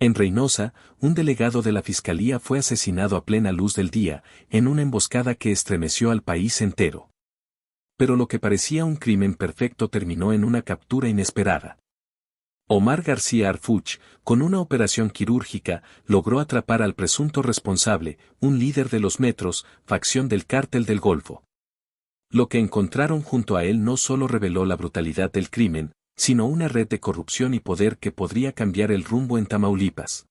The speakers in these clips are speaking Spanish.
En Reynosa, un delegado de la Fiscalía fue asesinado a plena luz del día, en una emboscada que estremeció al país entero. Pero lo que parecía un crimen perfecto terminó en una captura inesperada. Omar García Harfuch, con una operación quirúrgica, logró atrapar al presunto responsable, un líder de los Metros, facción del Cártel del Golfo. Lo que encontraron junto a él no solo reveló la brutalidad del crimen, sino una red de corrupción y poder que podría cambiar el rumbo en Tamaulipas.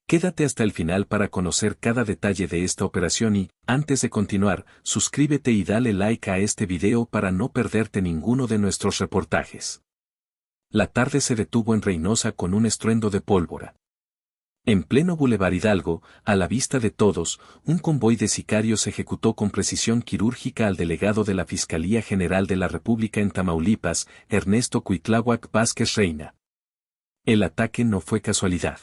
Quédate hasta el final para conocer cada detalle de esta operación y, antes de continuar, suscríbete y dale like a este video para no perderte ninguno de nuestros reportajes. La tarde se detuvo en Reynosa con un estruendo de pólvora. En pleno Boulevard Hidalgo, a la vista de todos, un convoy de sicarios ejecutó con precisión quirúrgica al delegado de la Fiscalía General de la República en Tamaulipas, Ernesto Cuitláhuac Vázquez Reina. El ataque no fue casualidad.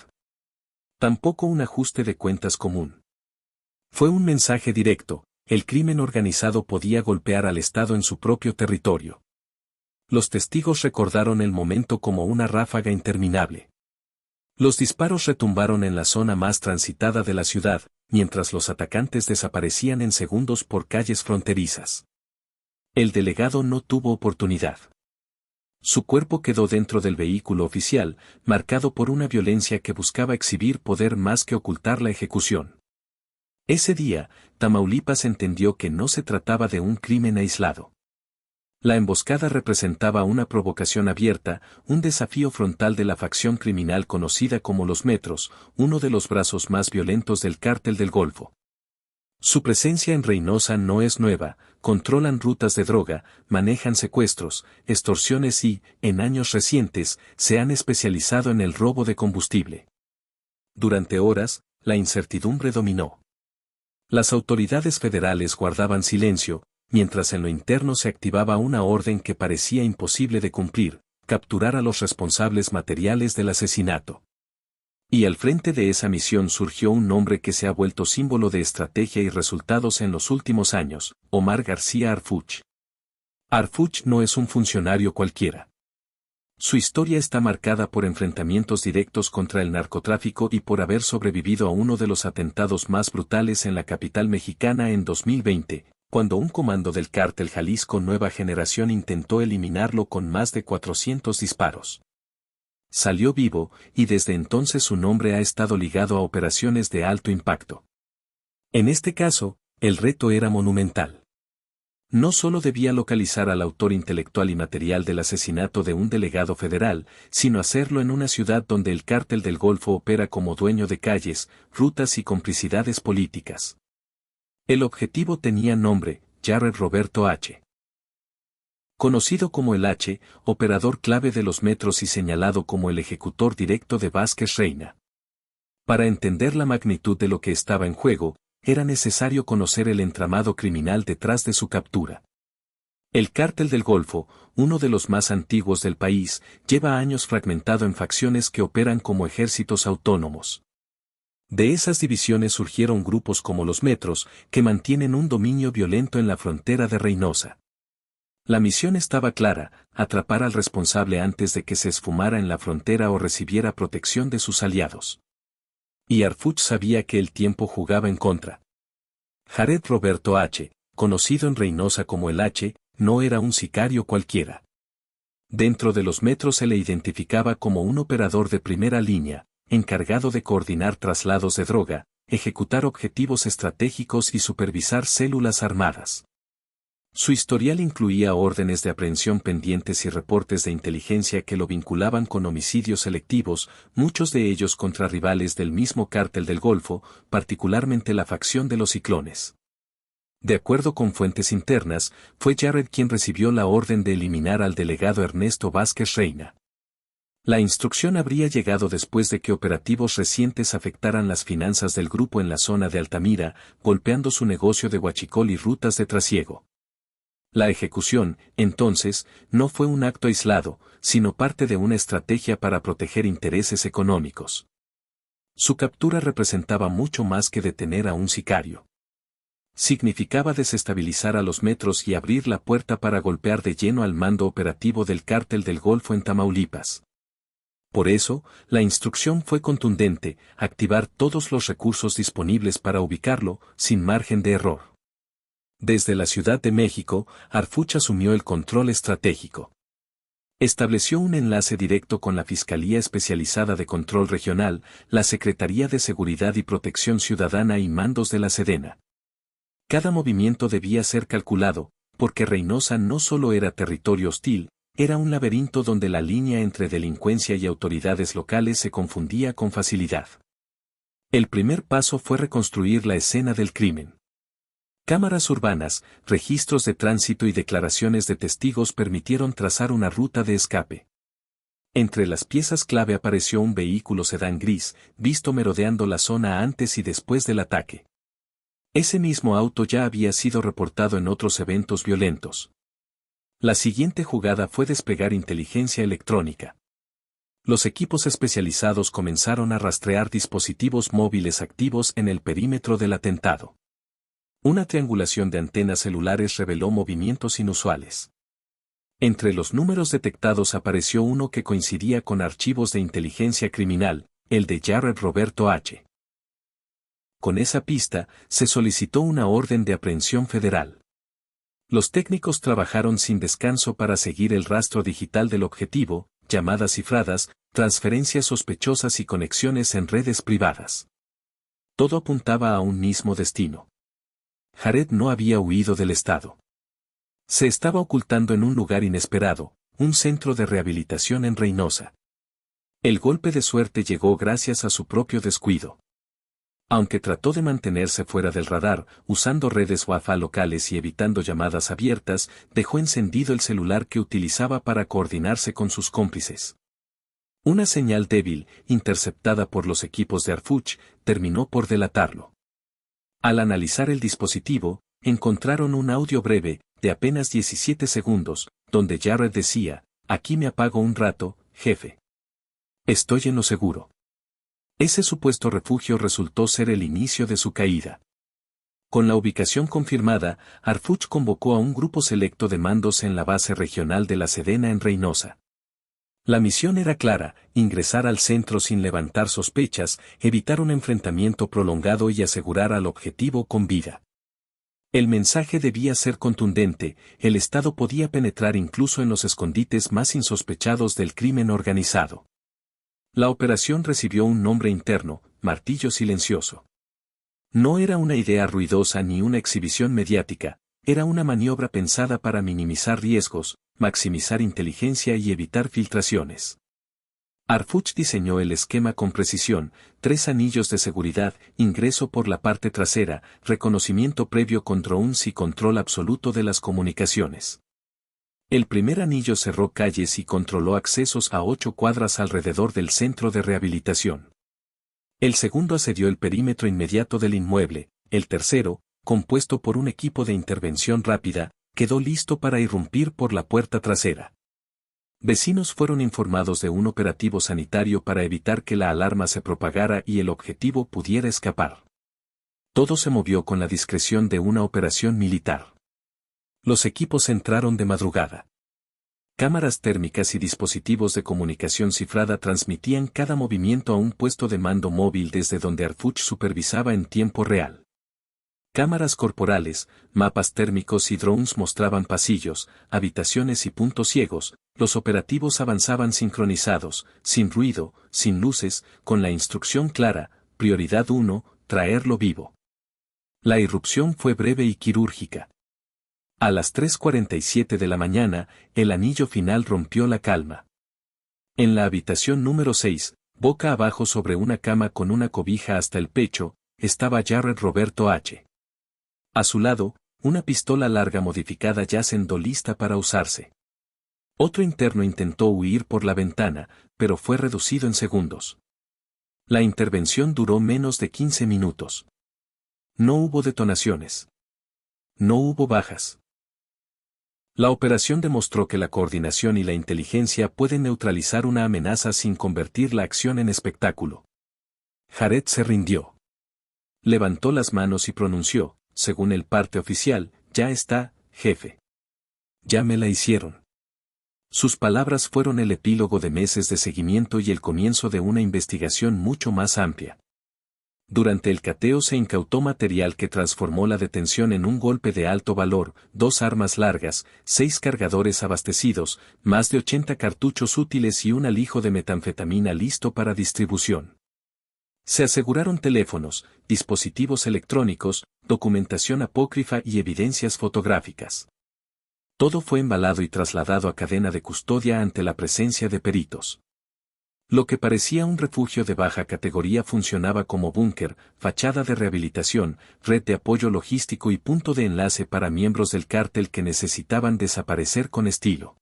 Tampoco un ajuste de cuentas común. Fue un mensaje directo: el crimen organizado podía golpear al Estado en su propio territorio. Los testigos recordaron el momento como una ráfaga interminable. Los disparos retumbaron en la zona más transitada de la ciudad, mientras los atacantes desaparecían en segundos por calles fronterizas. El delegado no tuvo oportunidad. Su cuerpo quedó dentro del vehículo oficial, marcado por una violencia que buscaba exhibir poder más que ocultar la ejecución. Ese día, Tamaulipas entendió que no se trataba de un crimen aislado. La emboscada representaba una provocación abierta, un desafío frontal de la facción criminal conocida como los Metros, uno de los brazos más violentos del Cártel del Golfo. Su presencia en Reynosa no es nueva, controlan rutas de droga, manejan secuestros, extorsiones y, en años recientes, se han especializado en el robo de combustible. Durante horas, la incertidumbre dominó. Las autoridades federales guardaban silencio, mientras en lo interno se activaba una orden que parecía imposible de cumplir: capturar a los responsables materiales del asesinato. Y al frente de esa misión surgió un nombre que se ha vuelto símbolo de estrategia y resultados en los últimos años: Omar García Harfuch. Harfuch no es un funcionario cualquiera. Su historia está marcada por enfrentamientos directos contra el narcotráfico y por haber sobrevivido a uno de los atentados más brutales en la capital mexicana en 2020. Cuando un comando del Cártel Jalisco Nueva Generación intentó eliminarlo con más de 400 disparos. Salió vivo, y desde entonces su nombre ha estado ligado a operaciones de alto impacto. En este caso, el reto era monumental. No solo debía localizar al autor intelectual y material del asesinato de un delegado federal, sino hacerlo en una ciudad donde el Cártel del Golfo opera como dueño de calles, rutas y complicidades políticas. El objetivo tenía nombre: Jared Roberto H. Conocido como el H, operador clave de los Metros y señalado como el ejecutor directo de Vázquez Reina. Para entender la magnitud de lo que estaba en juego, era necesario conocer el entramado criminal detrás de su captura. El Cártel del Golfo, uno de los más antiguos del país, lleva años fragmentado en facciones que operan como ejércitos autónomos. De esas divisiones surgieron grupos como los Metros, que mantienen un dominio violento en la frontera de Reynosa. La misión estaba clara: atrapar al responsable antes de que se esfumara en la frontera o recibiera protección de sus aliados. Y Harfuch sabía que el tiempo jugaba en contra. Jared Roberto H., conocido en Reynosa como el H, no era un sicario cualquiera. Dentro de los Metros se le identificaba como un operador de primera línea, encargado de coordinar traslados de droga, ejecutar objetivos estratégicos y supervisar células armadas. Su historial incluía órdenes de aprehensión pendientes y reportes de inteligencia que lo vinculaban con homicidios selectivos, muchos de ellos contra rivales del mismo Cártel del Golfo, particularmente la facción de los Ciclones. De acuerdo con fuentes internas, fue Jared quien recibió la orden de eliminar al delegado Ernesto Vázquez Reina. La instrucción habría llegado después de que operativos recientes afectaran las finanzas del grupo en la zona de Altamira, golpeando su negocio de huachicol y rutas de trasiego. La ejecución, entonces, no fue un acto aislado, sino parte de una estrategia para proteger intereses económicos. Su captura representaba mucho más que detener a un sicario. Significaba desestabilizar a los Metros y abrir la puerta para golpear de lleno al mando operativo del Cártel del Golfo en Tamaulipas. Por eso, la instrucción fue contundente: activar todos los recursos disponibles para ubicarlo, sin margen de error. Desde la Ciudad de México, Harfuch asumió el control estratégico. Estableció un enlace directo con la Fiscalía Especializada de Control Regional, la Secretaría de Seguridad y Protección Ciudadana y mandos de la Sedena. Cada movimiento debía ser calculado, porque Reynosa no solo era territorio hostil, era un laberinto donde la línea entre delincuencia y autoridades locales se confundía con facilidad. El primer paso fue reconstruir la escena del crimen. Cámaras urbanas, registros de tránsito y declaraciones de testigos permitieron trazar una ruta de escape. Entre las piezas clave apareció un vehículo sedán gris, visto merodeando la zona antes y después del ataque. Ese mismo auto ya había sido reportado en otros eventos violentos. La siguiente jugada fue desplegar inteligencia electrónica. Los equipos especializados comenzaron a rastrear dispositivos móviles activos en el perímetro del atentado. Una triangulación de antenas celulares reveló movimientos inusuales. Entre los números detectados apareció uno que coincidía con archivos de inteligencia criminal, el de Jared Roberto H. Con esa pista, se solicitó una orden de aprehensión federal. Los técnicos trabajaron sin descanso para seguir el rastro digital del objetivo, llamadas cifradas, transferencias sospechosas y conexiones en redes privadas. Todo apuntaba a un mismo destino. Jared no había huido del estado. Se estaba ocultando en un lugar inesperado, un centro de rehabilitación en Reynosa. El golpe de suerte llegó gracias a su propio descuido. Aunque trató de mantenerse fuera del radar, usando redes Wi-Fi locales y evitando llamadas abiertas, dejó encendido el celular que utilizaba para coordinarse con sus cómplices. Una señal débil, interceptada por los equipos de Harfuch, terminó por delatarlo. Al analizar el dispositivo, encontraron un audio breve, de apenas 17 segundos, donde Jared decía: «Aquí me apago un rato, jefe. Estoy en lo seguro». Ese supuesto refugio resultó ser el inicio de su caída. Con la ubicación confirmada, Harfuch convocó a un grupo selecto de mandos en la base regional de la Sedena en Reynosa. La misión era clara: ingresar al centro sin levantar sospechas, evitar un enfrentamiento prolongado y asegurar al objetivo con vida. El mensaje debía ser contundente: el Estado podía penetrar incluso en los escondites más insospechados del crimen organizado. La operación recibió un nombre interno: Martillo Silencioso. No era una idea ruidosa ni una exhibición mediática, era una maniobra pensada para minimizar riesgos, maximizar inteligencia y evitar filtraciones. Harfuch diseñó el esquema con precisión: 3 anillos de seguridad, ingreso por la parte trasera, reconocimiento previo con drones y control absoluto de las comunicaciones. El primer anillo cerró calles y controló accesos a 8 cuadras alrededor del centro de rehabilitación. El segundo asedió el perímetro inmediato del inmueble. El tercero, compuesto por un equipo de intervención rápida, quedó listo para irrumpir por la puerta trasera. Vecinos fueron informados de un operativo sanitario para evitar que la alarma se propagara y el objetivo pudiera escapar. Todo se movió con la discreción de una operación militar. Los equipos entraron de madrugada. Cámaras térmicas y dispositivos de comunicación cifrada transmitían cada movimiento a un puesto de mando móvil desde donde Harfuch supervisaba en tiempo real. Cámaras corporales, mapas térmicos y drones mostraban pasillos, habitaciones y puntos ciegos. Los operativos avanzaban sincronizados, sin ruido, sin luces, con la instrucción clara: prioridad 1, traerlo vivo. La irrupción fue breve y quirúrgica. A las 3:47 de la mañana, el anillo final rompió la calma. En la habitación número 6, boca abajo sobre una cama con una cobija hasta el pecho, estaba Jared Roberto H. A su lado, una pistola larga modificada yacendo lista para usarse. Otro interno intentó huir por la ventana, pero fue reducido en segundos. La intervención duró menos de 15 minutos. No hubo detonaciones. No hubo bajas. La operación demostró que la coordinación y la inteligencia pueden neutralizar una amenaza sin convertir la acción en espectáculo. Jared se rindió. Levantó las manos y pronunció, según el parte oficial: «Ya está, jefe. Ya me la hicieron». Sus palabras fueron el epílogo de meses de seguimiento y el comienzo de una investigación mucho más amplia. Durante el cateo se incautó material que transformó la detención en un golpe de alto valor: 2 armas largas, 6 cargadores abastecidos, más de 80 cartuchos útiles y un alijo de metanfetamina listo para distribución. Se aseguraron teléfonos, dispositivos electrónicos, documentación apócrifa y evidencias fotográficas. Todo fue embalado y trasladado a cadena de custodia ante la presencia de peritos. Lo que parecía un refugio de baja categoría funcionaba como búnker, fachada de rehabilitación, red de apoyo logístico y punto de enlace para miembros del cártel que necesitaban desaparecer con estilo.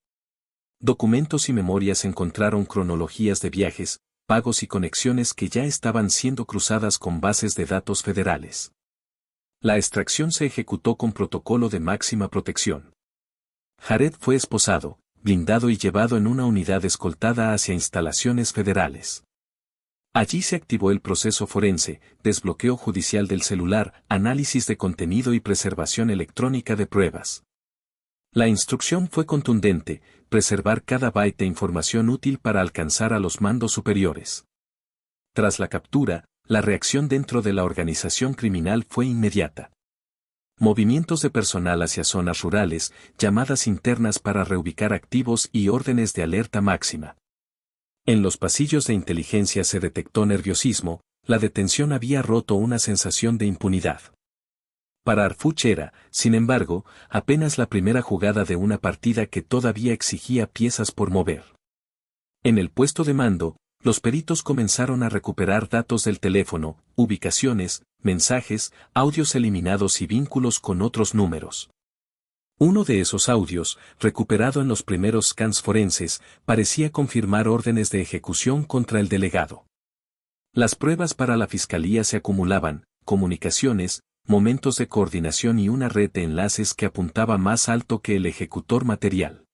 Documentos y memorias encontraron cronologías de viajes, pagos y conexiones que ya estaban siendo cruzadas con bases de datos federales. La extracción se ejecutó con protocolo de máxima protección. Jared fue esposado, blindado y llevado en una unidad escoltada hacia instalaciones federales. Allí se activó el proceso forense, desbloqueo judicial del celular, análisis de contenido y preservación electrónica de pruebas. La instrucción fue contundente: preservar cada byte de información útil para alcanzar a los mandos superiores. Tras la captura, la reacción dentro de la organización criminal fue inmediata. Movimientos de personal hacia zonas rurales, llamadas internas para reubicar activos y órdenes de alerta máxima. En los pasillos de inteligencia se detectó nerviosismo: la detención había roto una sensación de impunidad. Para Harfuch era, sin embargo, apenas la primera jugada de una partida que todavía exigía piezas por mover. En el puesto de mando, los peritos comenzaron a recuperar datos del teléfono, ubicaciones, mensajes, audios eliminados y vínculos con otros números. Uno de esos audios, recuperado en los primeros scans forenses, parecía confirmar órdenes de ejecución contra el delegado. Las pruebas para la fiscalía se acumulaban: comunicaciones, momentos de coordinación y una red de enlaces que apuntaba más alto que el ejecutor material.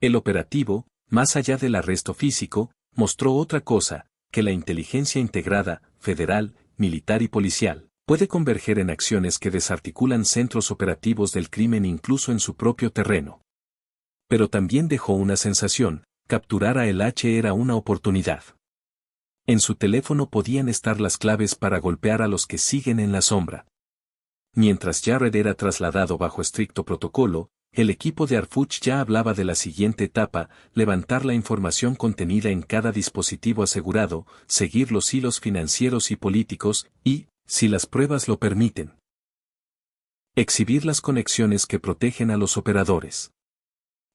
El operativo, más allá del arresto físico, mostró otra cosa: que la inteligencia integrada, federal, militar y policial, puede converger en acciones que desarticulan centros operativos del crimen incluso en su propio terreno. Pero también dejó una sensación: capturar a El H era una oportunidad. En su teléfono podían estar las claves para golpear a los que siguen en la sombra. Mientras Jared era trasladado bajo estricto protocolo, el equipo de Harfuch ya hablaba de la siguiente etapa: levantar la información contenida en cada dispositivo asegurado, seguir los hilos financieros y políticos, y, si las pruebas lo permiten, exhibir las conexiones que protegen a los operadores.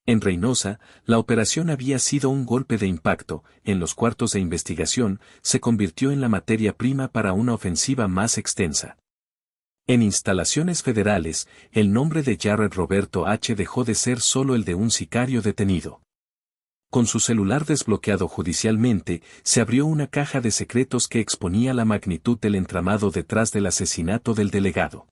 En Reynosa, la operación había sido un golpe de impacto. En los cuartos de investigación, se convirtió en la materia prima para una ofensiva más extensa. En instalaciones federales, el nombre de Jared Roberto H. dejó de ser solo el de un sicario detenido. Con su celular desbloqueado judicialmente, se abrió una caja de secretos que exponía la magnitud del entramado detrás del asesinato del delegado.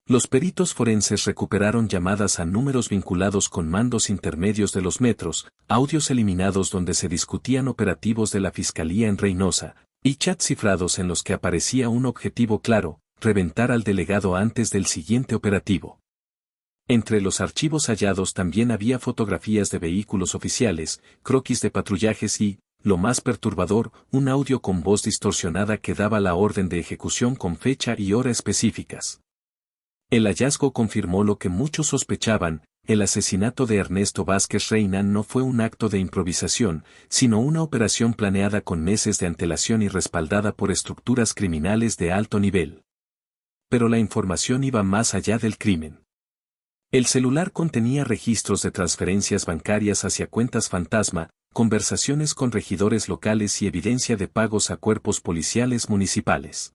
Los peritos forenses recuperaron llamadas a números vinculados con mandos intermedios de los metros, audios eliminados donde se discutían operativos de la Fiscalía en Reynosa, y chats cifrados en los que aparecía un objetivo claro: reventar al delegado antes del siguiente operativo. Entre los archivos hallados también había fotografías de vehículos oficiales, croquis de patrullajes y, lo más perturbador, un audio con voz distorsionada que daba la orden de ejecución con fecha y hora específicas. El hallazgo confirmó lo que muchos sospechaban: el asesinato de Ernesto Vázquez Reynán no fue un acto de improvisación, sino una operación planeada con meses de antelación y respaldada por estructuras criminales de alto nivel. Pero la información iba más allá del crimen. El celular contenía registros de transferencias bancarias hacia cuentas fantasma, conversaciones con regidores locales y evidencia de pagos a cuerpos policiales municipales.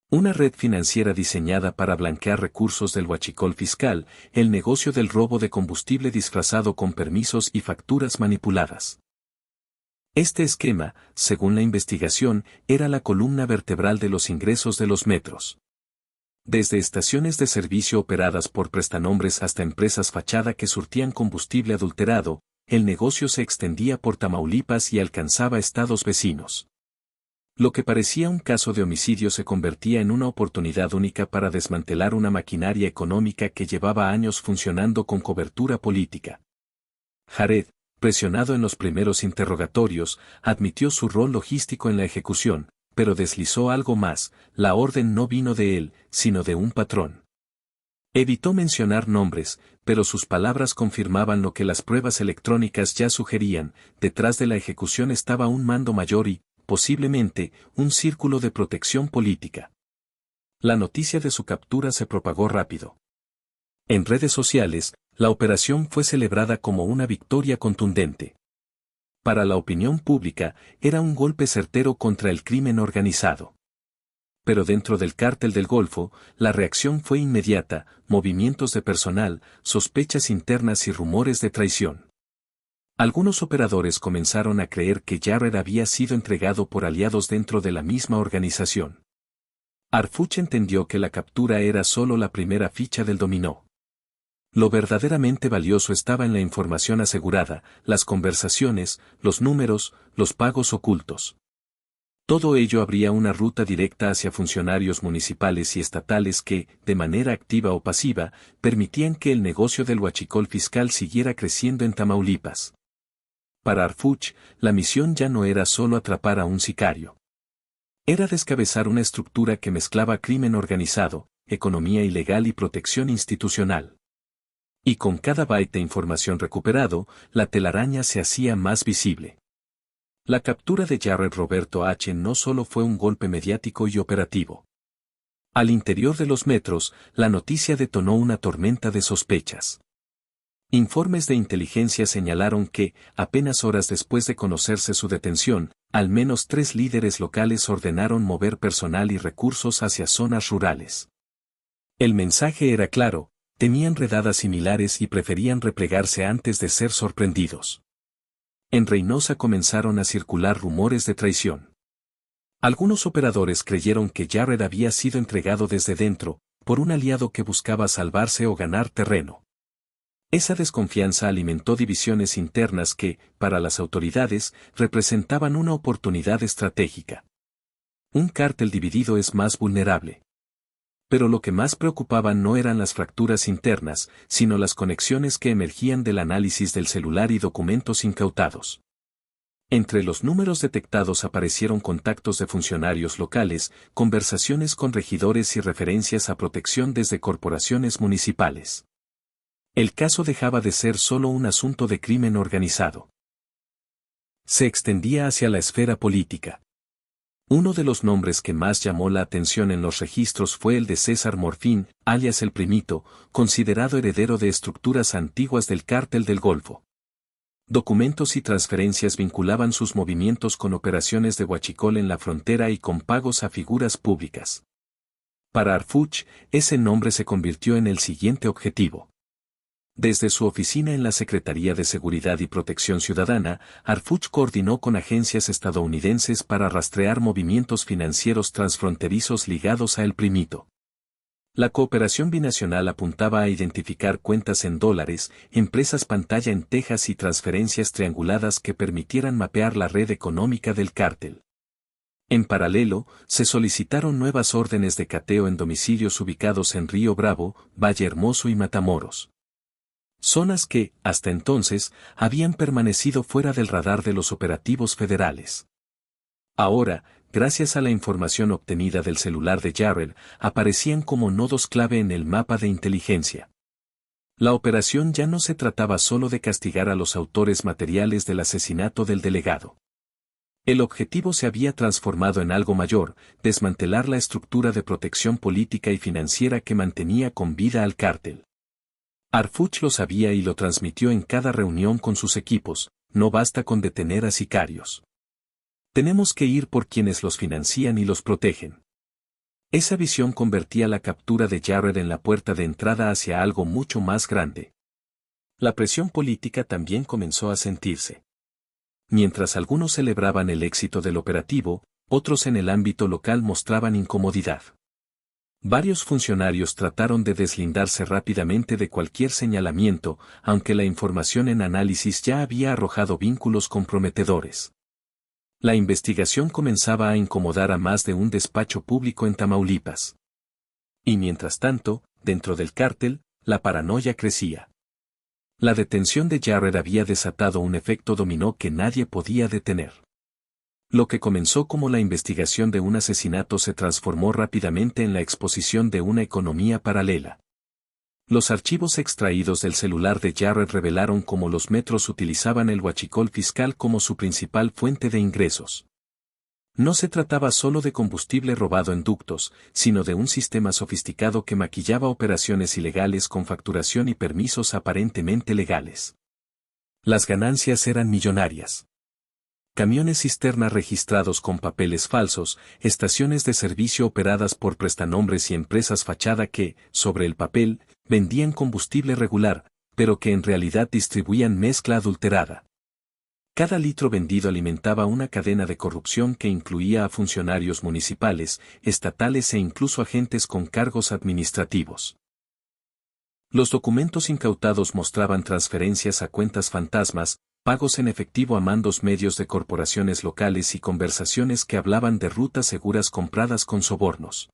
Una red financiera diseñada para blanquear recursos del huachicol fiscal, el negocio del robo de combustible disfrazado con permisos y facturas manipuladas. Este esquema, según la investigación, era la columna vertebral de los ingresos de los metros. Desde estaciones de servicio operadas por prestanombres hasta empresas fachada que surtían combustible adulterado, el negocio se extendía por Tamaulipas y alcanzaba estados vecinos. Lo que parecía un caso de homicidio se convertía en una oportunidad única para desmantelar una maquinaria económica que llevaba años funcionando con cobertura política. Jared, presionado en los primeros interrogatorios, admitió su rol logístico en la ejecución, pero deslizó algo más: la orden no vino de él, sino de un patrón. Evitó mencionar nombres, pero sus palabras confirmaban lo que las pruebas electrónicas ya sugerían: detrás de la ejecución estaba un mando mayor y, posiblemente, un círculo de protección política. La noticia de su captura se propagó rápido. En redes sociales, la operación fue celebrada como una victoria contundente. Para la opinión pública, era un golpe certero contra el crimen organizado. Pero dentro del Cártel del Golfo, la reacción fue inmediata: movimientos de personal, sospechas internas y rumores de traición. Algunos operadores comenzaron a creer que Jarrett había sido entregado por aliados dentro de la misma organización. Harfuch entendió que la captura era solo la primera ficha del dominó. Lo verdaderamente valioso estaba en la información asegurada, las conversaciones, los números, los pagos ocultos. Todo ello abría una ruta directa hacia funcionarios municipales y estatales que, de manera activa o pasiva, permitían que el negocio del huachicol fiscal siguiera creciendo en Tamaulipas. Para Harfuch, la misión ya no era solo atrapar a un sicario. Era descabezar una estructura que mezclaba crimen organizado, economía ilegal y protección institucional. Y con cada byte de información recuperado, la telaraña se hacía más visible. La captura de Jarrett Roberto H. no solo fue un golpe mediático y operativo. Al interior de los metros, la noticia detonó una tormenta de sospechas. Informes de inteligencia señalaron que, apenas horas después de conocerse su detención, al menos 3 líderes locales ordenaron mover personal y recursos hacia zonas rurales. El mensaje era claro: temían redadas similares y preferían replegarse antes de ser sorprendidos. En Reynosa comenzaron a circular rumores de traición. Algunos operadores creyeron que Jarrett había sido entregado desde dentro, por un aliado que buscaba salvarse o ganar terreno. Esa desconfianza alimentó divisiones internas que, para las autoridades, representaban una oportunidad estratégica. Un cártel dividido es más vulnerable. Pero lo que más preocupaba no eran las fracturas internas, sino las conexiones que emergían del análisis del celular y documentos incautados. Entre los números detectados aparecieron contactos de funcionarios locales, conversaciones con regidores y referencias a protección desde corporaciones municipales. El caso dejaba de ser solo un asunto de crimen organizado. Se extendía hacia la esfera política. Uno de los nombres que más llamó la atención en los registros fue el de César Morfín, alias El Primito, considerado heredero de estructuras antiguas del Cártel del Golfo. Documentos y transferencias vinculaban sus movimientos con operaciones de huachicol en la frontera y con pagos a figuras públicas. Para Harfuch, ese nombre se convirtió en el siguiente objetivo. Desde su oficina en la Secretaría de Seguridad y Protección Ciudadana, Harfuch coordinó con agencias estadounidenses para rastrear movimientos financieros transfronterizos ligados a El Primito. La cooperación binacional apuntaba a identificar cuentas en dólares, empresas pantalla en Texas y transferencias trianguladas que permitieran mapear la red económica del cártel. En paralelo, se solicitaron nuevas órdenes de cateo en domicilios ubicados en Río Bravo, Valle Hermoso y Matamoros. Zonas que, hasta entonces, habían permanecido fuera del radar de los operativos federales. Ahora, gracias a la información obtenida del celular de Jarrett, aparecían como nodos clave en el mapa de inteligencia. La operación ya no se trataba solo de castigar a los autores materiales del asesinato del delegado. El objetivo se había transformado en algo mayor: desmantelar la estructura de protección política y financiera que mantenía con vida al cártel. Harfuch lo sabía y lo transmitió en cada reunión con sus equipos: no basta con detener a sicarios. Tenemos que ir por quienes los financian y los protegen. Esa visión convertía la captura de Jarrett en la puerta de entrada hacia algo mucho más grande. La presión política también comenzó a sentirse. Mientras algunos celebraban el éxito del operativo, otros en el ámbito local mostraban incomodidad. Varios funcionarios trataron de deslindarse rápidamente de cualquier señalamiento, aunque la información en análisis ya había arrojado vínculos comprometedores. La investigación comenzaba a incomodar a más de un despacho público en Tamaulipas. Y mientras tanto, dentro del cártel, la paranoia crecía. La detención de Jared había desatado un efecto dominó que nadie podía detener. Lo que comenzó como la investigación de un asesinato se transformó rápidamente en la exposición de una economía paralela. Los archivos extraídos del celular de Jared revelaron cómo los metros utilizaban el huachicol fiscal como su principal fuente de ingresos. No se trataba solo de combustible robado en ductos, sino de un sistema sofisticado que maquillaba operaciones ilegales con facturación y permisos aparentemente legales. Las ganancias eran millonarias. Camiones cisterna registrados con papeles falsos, estaciones de servicio operadas por prestanombres y empresas fachada que, sobre el papel, vendían combustible regular, pero que en realidad distribuían mezcla adulterada. Cada litro vendido alimentaba una cadena de corrupción que incluía a funcionarios municipales, estatales e incluso agentes con cargos administrativos. Los documentos incautados mostraban transferencias a cuentas fantasmas, pagos en efectivo a mandos medios de corporaciones locales y conversaciones que hablaban de rutas seguras compradas con sobornos.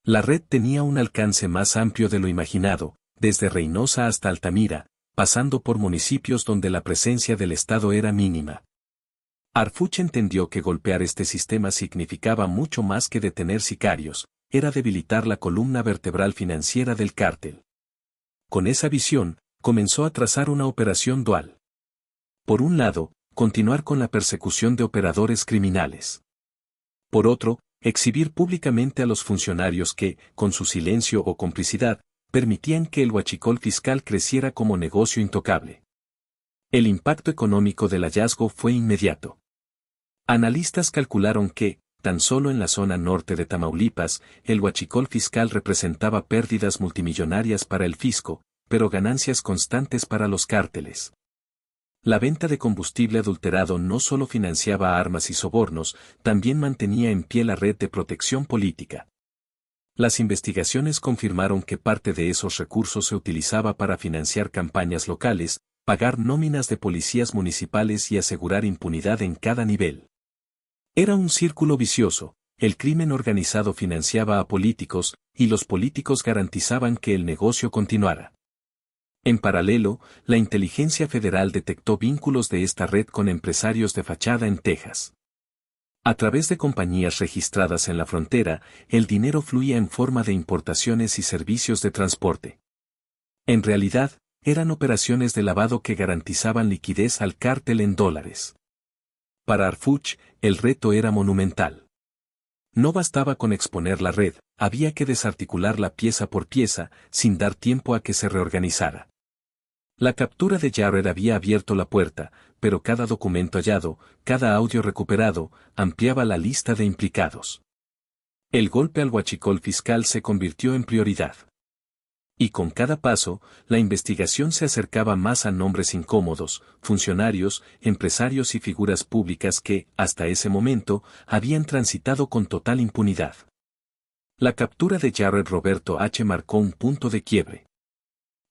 La red tenía un alcance más amplio de lo imaginado, desde Reynosa hasta Altamira, pasando por municipios donde la presencia del Estado era mínima. Harfuch entendió que golpear este sistema significaba mucho más que detener sicarios, era debilitar la columna vertebral financiera del cártel. Con esa visión, comenzó a trazar una operación dual. Por un lado, continuar con la persecución de operadores criminales. Por otro, exhibir públicamente a los funcionarios que, con su silencio o complicidad, permitían que el huachicol fiscal creciera como negocio intocable. El impacto económico del hallazgo fue inmediato. Analistas calcularon que, tan solo en la zona norte de Tamaulipas, el huachicol fiscal representaba pérdidas multimillonarias para el fisco, pero ganancias constantes para los cárteles. La venta de combustible adulterado no solo financiaba armas y sobornos, también mantenía en pie la red de protección política. Las investigaciones confirmaron que parte de esos recursos se utilizaba para financiar campañas locales, pagar nóminas de policías municipales y asegurar impunidad en cada nivel. Era un círculo vicioso, el crimen organizado financiaba a políticos, y los políticos garantizaban que el negocio continuara. En paralelo, la inteligencia federal detectó vínculos de esta red con empresarios de fachada en Texas. A través de compañías registradas en la frontera, el dinero fluía en forma de importaciones y servicios de transporte. En realidad, eran operaciones de lavado que garantizaban liquidez al cártel en dólares. Para Harfuch, el reto era monumental. No bastaba con exponer la red, había que desarticularla pieza por pieza, sin dar tiempo a que se reorganizara. La captura de Jared había abierto la puerta, pero cada documento hallado, cada audio recuperado, ampliaba la lista de implicados. El golpe al huachicol fiscal se convirtió en prioridad. Y con cada paso, la investigación se acercaba más a nombres incómodos, funcionarios, empresarios y figuras públicas que, hasta ese momento, habían transitado con total impunidad. La captura de Jared Roberto H. marcó un punto de quiebre.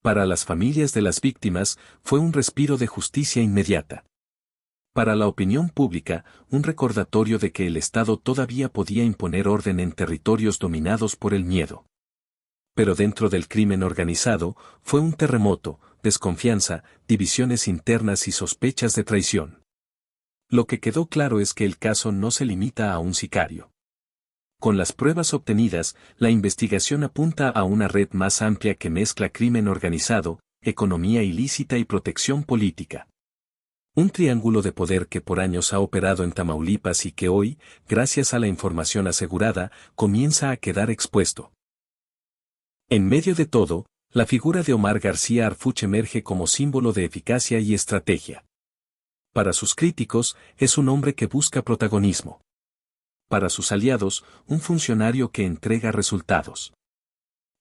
Para las familias de las víctimas, fue un respiro de justicia inmediata. Para la opinión pública, un recordatorio de que el Estado todavía podía imponer orden en territorios dominados por el miedo. Pero dentro del crimen organizado, fue un terremoto, desconfianza, divisiones internas y sospechas de traición. Lo que quedó claro es que el caso no se limita a un sicario. Con las pruebas obtenidas, la investigación apunta a una red más amplia que mezcla crimen organizado, economía ilícita y protección política. Un triángulo de poder que por años ha operado en Tamaulipas y que hoy, gracias a la información asegurada, comienza a quedar expuesto. En medio de todo, la figura de Omar García Harfuch emerge como símbolo de eficacia y estrategia. Para sus críticos, es un hombre que busca protagonismo. Para sus aliados, un funcionario que entrega resultados.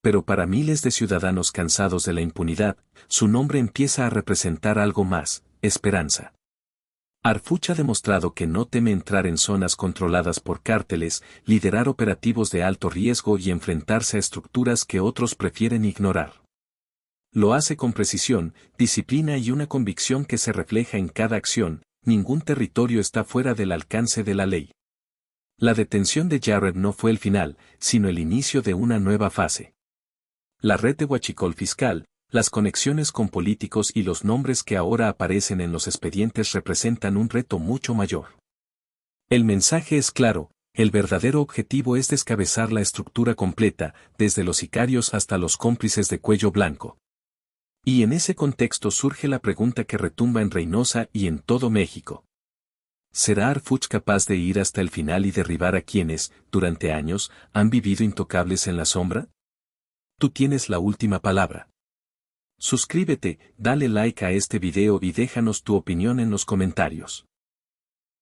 Pero para miles de ciudadanos cansados de la impunidad, su nombre empieza a representar algo más, esperanza. Harfuch ha demostrado que no teme entrar en zonas controladas por cárteles, liderar operativos de alto riesgo y enfrentarse a estructuras que otros prefieren ignorar. Lo hace con precisión, disciplina y una convicción que se refleja en cada acción, ningún territorio está fuera del alcance de la ley. La detención de Jared no fue el final, sino el inicio de una nueva fase. La red de huachicol fiscal, Las conexiones con políticos y los nombres que ahora aparecen en los expedientes representan un reto mucho mayor. El mensaje es claro, el verdadero objetivo es descabezar la estructura completa, desde los sicarios hasta los cómplices de cuello blanco. Y en ese contexto surge la pregunta que retumba en Reynosa y en todo México. ¿Será Arfuch capaz de ir hasta el final y derribar a quienes, durante años, han vivido intocables en la sombra? Tú tienes la última palabra. Suscríbete, dale like a este video y déjanos tu opinión en los comentarios.